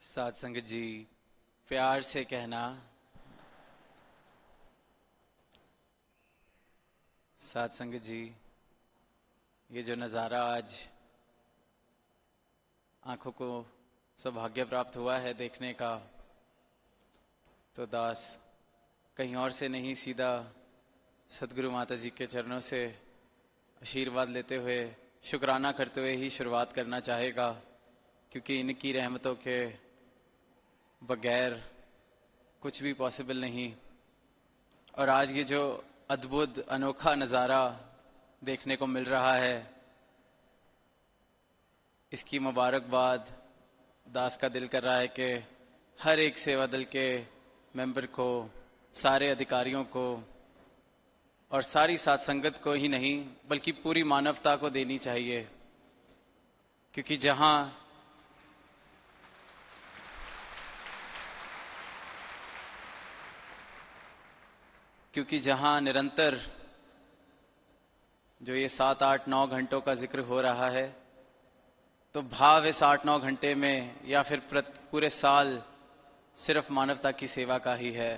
साध संगत जी, प्यार से कहना। साध संगत जी, ये जो नज़ारा आज आंखों को सौभाग्य प्राप्त हुआ है देखने का, तो दास कहीं और से नहीं, सीधा सदगुरु माता जी के चरणों से आशीर्वाद लेते हुए, शुक्राना करते हुए ही शुरुआत करना चाहेगा, क्योंकि इनकी रहमतों के बगैर कुछ भी पॉसिबल नहीं। और आज ये जो अद्भुत अनोखा नज़ारा देखने को मिल रहा है, इसकी मुबारकबाद दास का दिल कर रहा है कि हर एक सेवा दल के मेंबर को, सारे अधिकारियों को और सारी साथ संगत को ही नहीं बल्कि पूरी मानवता को देनी चाहिए। क्योंकि जहां निरंतर जो ये 7, 8, 9 घंटों का जिक्र हो रहा है, तो भाव इस 8, 9 घंटे में या फिर पूरे साल सिर्फ मानवता की सेवा का ही है।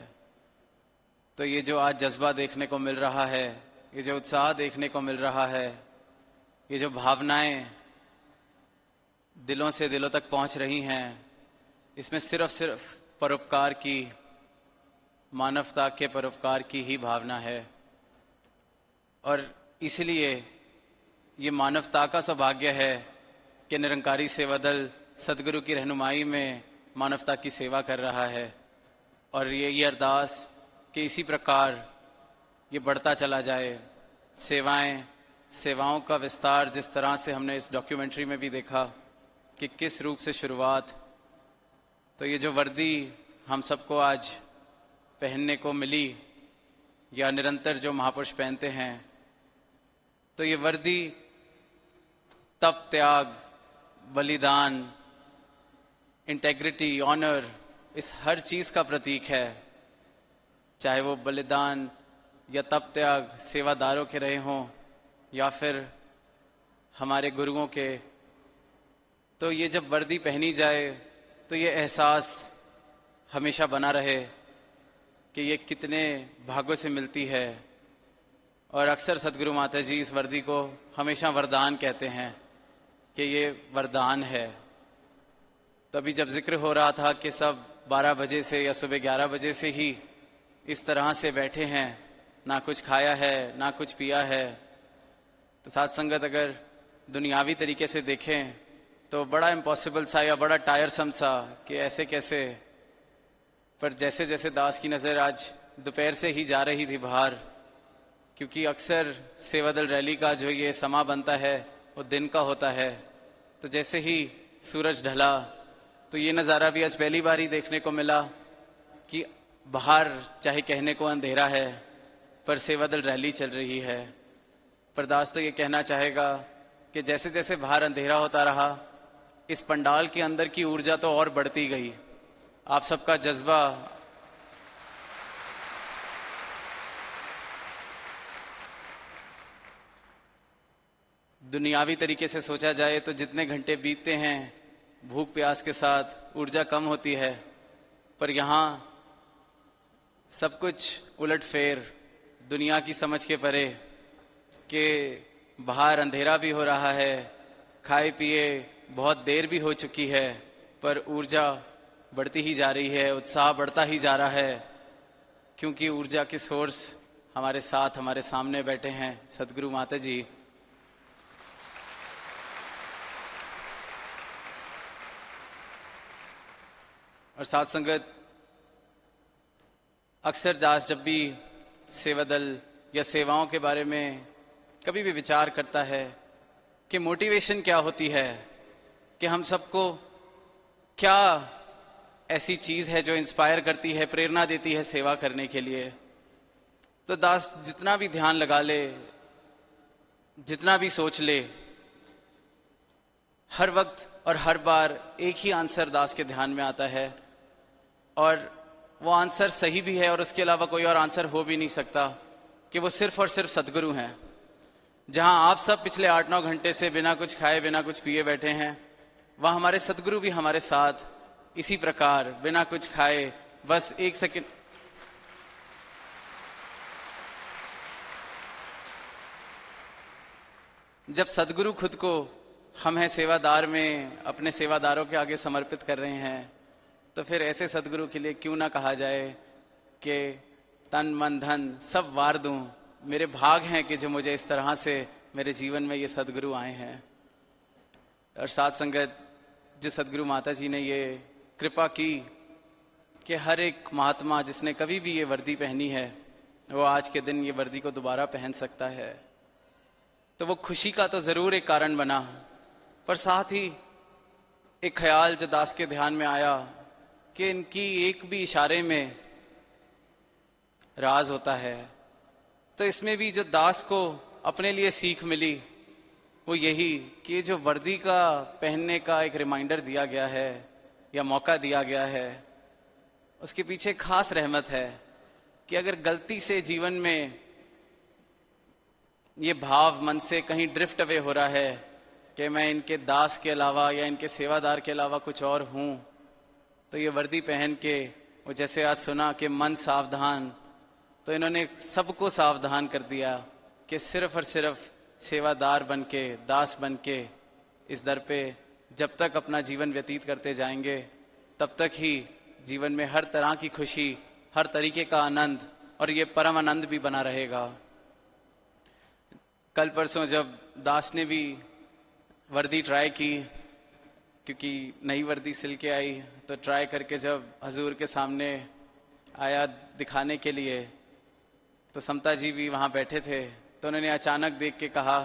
तो ये जो आज जज्बा देखने को मिल रहा है, ये जो उत्साह देखने को मिल रहा है, ये जो भावनाएं दिलों से दिलों तक पहुंच रही हैं, इसमें सिर्फ परोपकार की, मानवता के परोपकार की ही भावना है। और इसलिए ये मानवता का सौभाग्य है कि निरंकारी सेवा दल सदगुरु की रहनुमाई में मानवता की सेवा कर रहा है। और ये अरदास कि इसी प्रकार ये बढ़ता चला जाए। सेवाओं का विस्तार, जिस तरह से हमने इस डॉक्यूमेंट्री में भी देखा कि किस रूप से शुरुआत, तो ये जो वर्दी हम सबको आज पहनने को मिली, या निरंतर जो महापुरुष पहनते हैं, तो ये वर्दी तप, त्याग, बलिदान, इंटेग्रिटी, ऑनर, इस हर चीज का प्रतीक है। चाहे वो बलिदान या तप त्याग सेवादारों के रहे हों या फिर हमारे गुरुओं के, तो ये जब वर्दी पहनी जाए तो ये एहसास हमेशा बना रहे कि ये कितने भाग्यों से मिलती है। और अक्सर सदगुरु माता जी इस वर्दी को हमेशा वरदान कहते हैं कि ये वरदान है। तभी जब जिक्र हो रहा था कि सब 12 बजे से या सुबह 11 बजे से ही इस तरह से बैठे हैं, ना कुछ खाया है ना कुछ पिया है, तो साथ संगत अगर दुनियावी तरीके से देखें तो बड़ा इम्पॉसिबल सा या बड़ा टायरसम सा कि ऐसे कैसे। पर जैसे जैसे दास की नज़र आज दोपहर से ही जा रही थी बाहर, क्योंकि अक्सर सेवादल रैली का जो ये समा बनता है वो दिन का होता है, तो जैसे ही सूरज ढला तो ये नज़ारा भी आज पहली बार ही देखने को मिला कि बाहर चाहे कहने को अंधेरा है पर सेवादल रैली चल रही है। पर दास तो ये कहना चाहेगा कि जैसे जैसे बाहर अंधेरा होता रहा, इस पंडाल के अंदर की ऊर्जा तो और बढ़ती गई। आप सबका जज्बा, दुनियावी तरीके से सोचा जाए तो जितने घंटे बीतते हैं भूख प्यास के साथ, ऊर्जा कम होती है। पर यहाँ सब कुछ उलट फेर, दुनिया की समझ के परे, कि बाहर अंधेरा भी हो रहा है, खाए पिए बहुत देर भी हो चुकी है, पर ऊर्जा बढ़ती ही जा रही है, उत्साह बढ़ता ही जा रहा है, क्योंकि ऊर्जा के सोर्स हमारे साथ, हमारे सामने बैठे हैं सदगुरु माता जी। और साथ संगत, अक्सर दास जब भी सेवा दल या सेवाओं के बारे में कभी भी विचार करता है कि मोटिवेशन क्या होती है, कि हम सबको क्या ऐसी चीज है जो इंस्पायर करती है, प्रेरणा देती है सेवा करने के लिए, तो दास जितना भी ध्यान लगा ले, जितना भी सोच ले, हर वक्त और हर बार एक ही आंसर दास के ध्यान में आता है। और वो आंसर सही भी है और उसके अलावा कोई और आंसर हो भी नहीं सकता, कि वो सिर्फ और सिर्फ सदगुरु हैं। जहां आप सब पिछले 8-9 घंटे से बिना कुछ खाए, बिना कुछ पिए बैठे हैं, वहाँ हमारे सदगुरु भी हमारे साथ इसी प्रकार बिना कुछ खाए बस एक सेकंड। जब सदगुरु खुद को हम हैं सेवादार में अपने सेवादारों के आगे समर्पित कर रहे हैं, तो फिर ऐसे सदगुरु के लिए क्यों ना कहा जाए कि तन मन धन सब वार दूं, मेरे भाग हैं कि जो मुझे इस तरह से मेरे जीवन में ये सदगुरु आए हैं। और साथ संगत, जो सदगुरु माता जी ने ये कृपा की कि हर एक महात्मा जिसने कभी भी ये वर्दी पहनी है वो आज के दिन ये वर्दी को दोबारा पहन सकता है, तो वो खुशी का तो जरूर एक कारण बना, पर साथ ही एक ख्याल जो दास के ध्यान में आया कि इनकी एक भी इशारे में राज होता है। तो इसमें भी जो दास को अपने लिए सीख मिली वो यही कि ये जो वर्दी का पहनने का एक रिमाइंडर दिया गया है या मौका दिया गया है, उसके पीछे खास रहमत है कि अगर गलती से जीवन में ये भाव मन से कहीं ड्रिफ्ट अवे हो रहा है कि मैं इनके दास के अलावा या इनके सेवादार के अलावा कुछ और हूं, तो ये वर्दी पहन के वो जैसे आज सुना कि मन सावधान, तो इन्होंने सबको सावधान कर दिया कि सिर्फ और सिर्फ सेवादार बन के, दास बन के इस दर पे जब तक अपना जीवन व्यतीत करते जाएंगे तब तक ही जीवन में हर तरह की खुशी, हर तरीके का आनंद और ये परम आनंद भी बना रहेगा। कल परसों जब दास ने भी वर्दी ट्राई की, क्योंकि नई वर्दी सिल के आई, तो ट्राई करके जब हजूर के सामने आया दिखाने के लिए, तो समता जी भी वहाँ बैठे थे, तो उन्होंने अचानक देख के कहा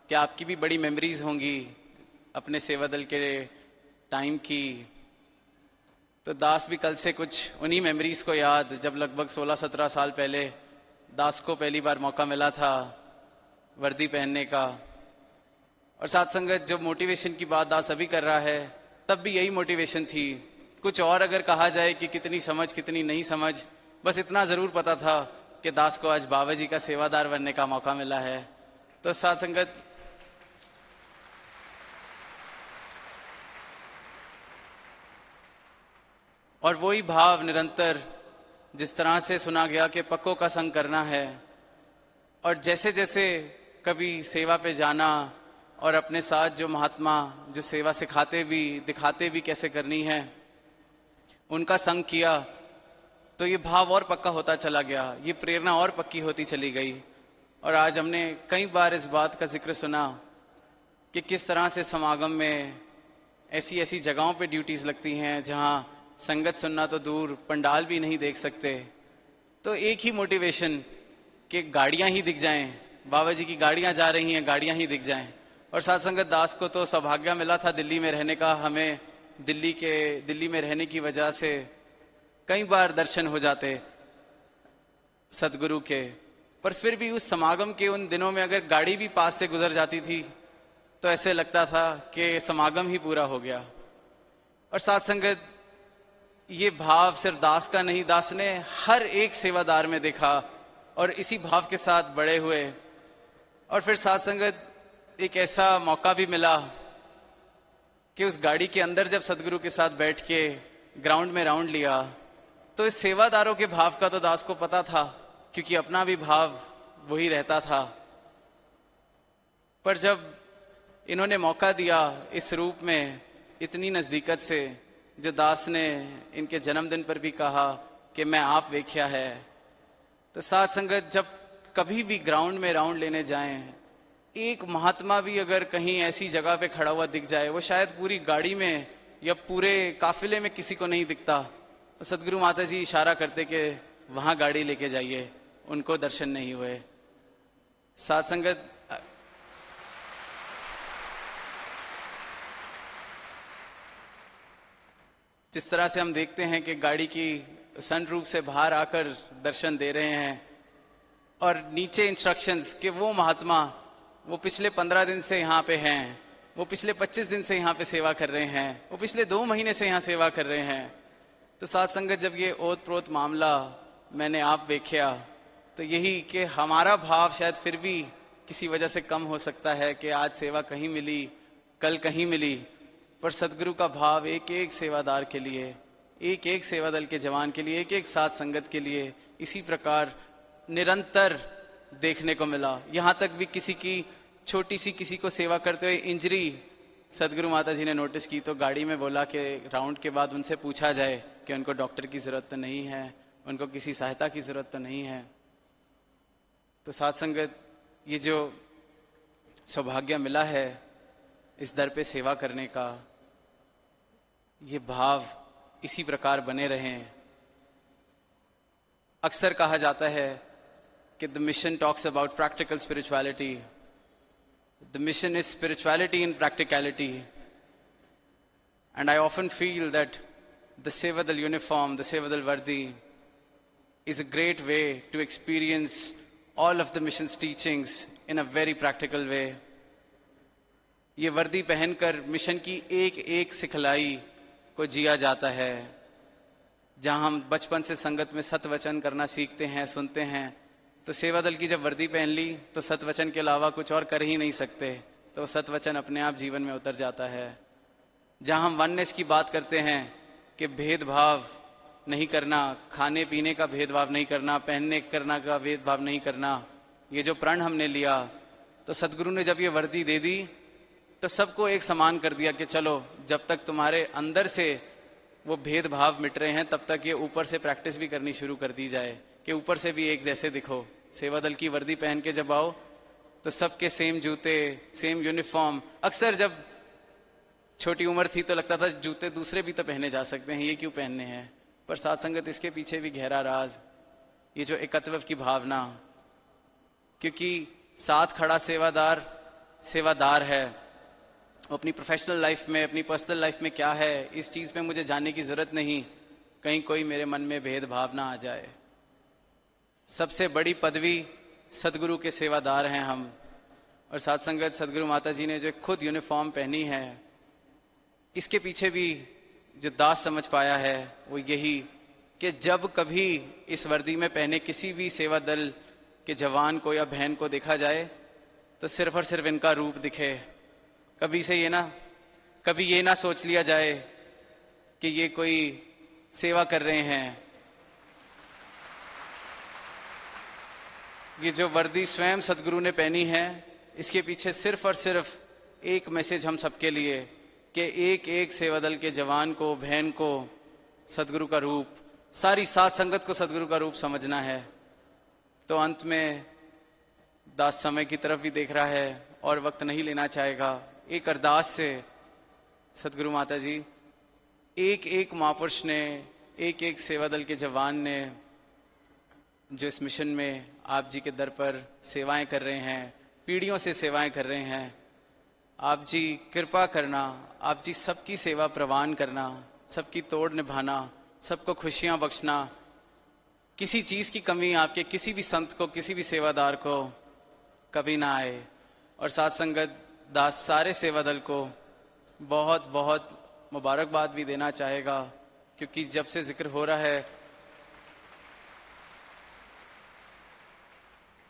कि आपकी भी बड़ी मेमोरीज होंगी अपने सेवा दल के टाइम की। तो दास भी कल से कुछ उन्हीं मेमोरीज को याद, जब लगभग 16-17 साल पहले दास को पहली बार मौका मिला था वर्दी पहनने का। और साथ संगत, जो मोटिवेशन की बात दास अभी कर रहा है, तब भी यही मोटिवेशन थी। कुछ और अगर कहा जाए कि कितनी समझ कितनी नहीं समझ, बस इतना जरूर पता था कि दास को आज बाबा जी का सेवादार बनने का मौका मिला है। तो साथ संगत, और वही भाव निरंतर जिस तरह से सुना गया कि पक्कों का संग करना है, और जैसे जैसे कभी सेवा पे जाना और अपने साथ जो महात्मा जो सेवा सिखाते भी दिखाते भी कैसे करनी है, उनका संग किया, तो ये भाव और पक्का होता चला गया, ये प्रेरणा और पक्की होती चली गई। और आज हमने कई बार इस बात का जिक्र सुना कि किस तरह से समागम में ऐसी ऐसी जगहों पे ड्यूटीज लगती हैं जहां संगत सुनना तो दूर, पंडाल भी नहीं देख सकते। तो एक ही मोटिवेशन कि गाड़ियां ही दिख जाएं, बाबा जी की गाड़ियां जा रही हैं, गाड़ियां ही दिख जाएं। और साथ संगत, दास को तो सौभाग्य मिला था दिल्ली में रहने का। हमें दिल्ली में रहने की वजह से कई बार दर्शन हो जाते सदगुरु के, पर फिर भी उस समागम के उन दिनों में अगर गाड़ी भी पास से गुजर जाती थी तो ऐसे लगता था कि समागम ही पूरा हो गया। और साथ संगत, ये भाव सिर्फ दास का नहीं, दास ने हर एक सेवादार में देखा और इसी भाव के साथ बड़े हुए। और फिर साथ संगत, एक ऐसा मौका भी मिला कि उस गाड़ी के अंदर जब सदगुरु के साथ बैठ के ग्राउंड में राउंड लिया, तो इस सेवादारों के भाव का तो दास को पता था, क्योंकि अपना भी भाव वही रहता था। पर जब इन्होंने मौका दिया इस रूप में इतनी नजदीकत से, जो दास ने इनके जन्मदिन पर भी कहा कि मैं आप वेख्या है, तो साथ संगत, जब कभी भी ग्राउंड में राउंड लेने जाएं, एक महात्मा भी अगर कहीं ऐसी जगह पे खड़ा हुआ दिख जाए, वो शायद पूरी गाड़ी में या पूरे काफिले में किसी को नहीं दिखता, तो सदगुरु माता जी इशारा करते कि वहां गाड़ी लेके जाइए, उनको दर्शन नहीं हुए। साथ संगत, जिस तरह से हम देखते हैं कि गाड़ी की सनरूफ से बाहर आकर दर्शन दे रहे हैं और नीचे इंस्ट्रक्शंस कि वो महात्मा वो पिछले 15 दिन से यहाँ पे हैं, वो पिछले 25 दिन से यहाँ पे सेवा कर रहे हैं, वो पिछले 2 महीने से यहाँ सेवा कर रहे हैं। तो साथ संगत, जब ये ओत प्रोत मामला मैंने आप देखा, तो यही कि हमारा भाव शायद फिर भी किसी वजह से कम हो सकता है कि आज सेवा कहीं मिली, कल कहीं मिली, पर सदगुरु का भाव एक एक सेवादार के लिए एक एक सेवा दल के जवान के लिए, एक एक साथ संगत के लिए इसी प्रकार निरंतर देखने को मिला। यहाँ तक भी किसी की छोटी सी किसी को सेवा करते हुए इंजरी सदगुरु माता जी ने नोटिस की तो गाड़ी में बोला कि राउंड के बाद उनसे पूछा जाए कि उनको डॉक्टर की ज़रूरत तो नहीं है, उनको किसी सहायता की ज़रूरत तो नहीं है। तो साथ संगत, ये जो सौभाग्य मिला है इस दर पे सेवा करने का, ये भाव इसी प्रकार बने रहें। अक्सर कहा जाता है कि the mission talks about practical spirituality, the mission is spirituality in practicality, and I often feel that the Sewadal uniform, the Sewadal वर्दी is a great way to experience all of the mission's teachings in a very practical way. ये वर्दी पहनकर mission की एक एक सिखलाई को जिया जाता है। जहाँ हम बचपन से संगत में सतवचन करना सीखते हैं, सुनते हैं, तो सेवा दल की जब वर्दी पहन ली तो सतवचन के अलावा कुछ और कर ही नहीं सकते, तो सतवचन अपने आप जीवन में उतर जाता है। जहाँ हम वननेस की बात करते हैं कि भेदभाव नहीं करना, खाने पीने का भेदभाव नहीं करना, पहनने करना का भेदभाव नहीं करना, ये जो प्रण हमने लिया, तो सदगुरु ने जब ये वर्दी दे दी तो सबको एक समान कर दिया कि चलो जब तक तुम्हारे अंदर से वो भेदभाव मिट रहे हैं तब तक ये ऊपर से प्रैक्टिस भी करनी शुरू कर दी जाए कि ऊपर से भी एक जैसे दिखो। सेवा दल की वर्दी पहन के जब आओ तो सबके सेम जूते, सेम यूनिफॉर्म। अक्सर जब छोटी उम्र थी तो लगता था जूते दूसरे भी तो पहने जा सकते हैं, ये क्यों पहनने हैं। पर साथ संगत, इसके पीछे भी गहरा राज, ये जो एकत्व की भावना, क्योंकि साथ खड़ा सेवादार सेवादार है। अपनी प्रोफेशनल लाइफ में, अपनी पर्सनल लाइफ में क्या है इस चीज़ में मुझे जानने की ज़रूरत नहीं, कहीं कोई मेरे मन में भेदभाव ना आ जाए। सबसे बड़ी पदवी सदगुरु के सेवादार हैं हम। और साथ संगत, सदगुरु माता जी ने जो खुद यूनिफॉर्म पहनी है, इसके पीछे भी जो दास समझ पाया है वो यही कि जब कभी इस वर्दी में पहने किसी भी सेवा दल के जवान को या बहन को देखा जाए तो सिर्फ और सिर्फ इनका रूप दिखे। कभी ये ना सोच लिया जाए कि ये कोई सेवा कर रहे हैं। ये जो वर्दी स्वयं सदगुरु ने पहनी है, इसके पीछे सिर्फ और सिर्फ एक मैसेज हम सबके लिए कि एक एक सेवा दल के जवान को, बहन को सदगुरु का रूप, सारी साथ संगत को सदगुरु का रूप समझना है। तो अंत में दास समय की तरफ भी देख रहा है और वक्त नहीं लेना चाहेगा। एक अरदास से सदगुरु माता जी, एक एक महापुरुष ने, एक एक सेवा दल के जवान ने जो इस मिशन में आप जी के दर पर सेवाएं कर रहे हैं, पीढ़ियों से सेवाएं कर रहे हैं, आप जी कृपा करना, आप जी सबकी सेवा प्रवान करना, सबकी तोड़ निभाना, सबको खुशियां बख्शना, किसी चीज़ की कमी आपके किसी भी संत को, किसी भी सेवादार को कभी ना आए। और साथ संगत, दास सारे सेवा दल को बहुत बहुत मुबारकबाद भी देना चाहेगा, क्योंकि जब से जिक्र हो रहा है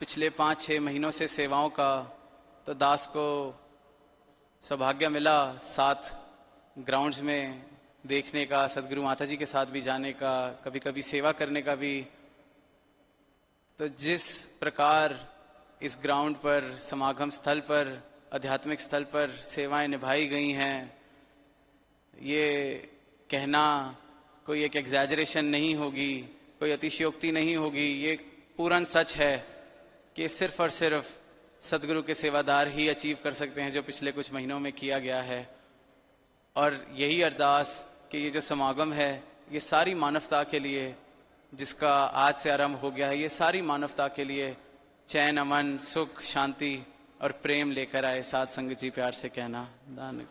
पिछले 5-6 महीनों से सेवाओं का, तो दास को सौभाग्य मिला साथ ग्राउंड्स में देखने का, सदगुरु माता जी के साथ भी जाने का, कभी कभी सेवा करने का भी। तो जिस प्रकार इस ग्राउंड पर, समागम स्थल पर, आध्यात्मिक स्थल पर सेवाएं निभाई गई हैं, ये कहना कोई एक एग्जैजरेशन नहीं होगी, कोई अतिशयोक्ति नहीं होगी। ये पूर्ण सच है कि सिर्फ और सिर्फ सदगुरु के सेवादार ही अचीव कर सकते हैं जो पिछले कुछ महीनों में किया गया है। और यही अरदास कि ये जो समागम है ये सारी मानवता के लिए, जिसका आज से आरंभ हो गया है, ये सारी मानवता के लिए चैन, अमन, सुख, शांति और प्रेम लेकर आए। साथ संगत जी प्यार से कहना दान।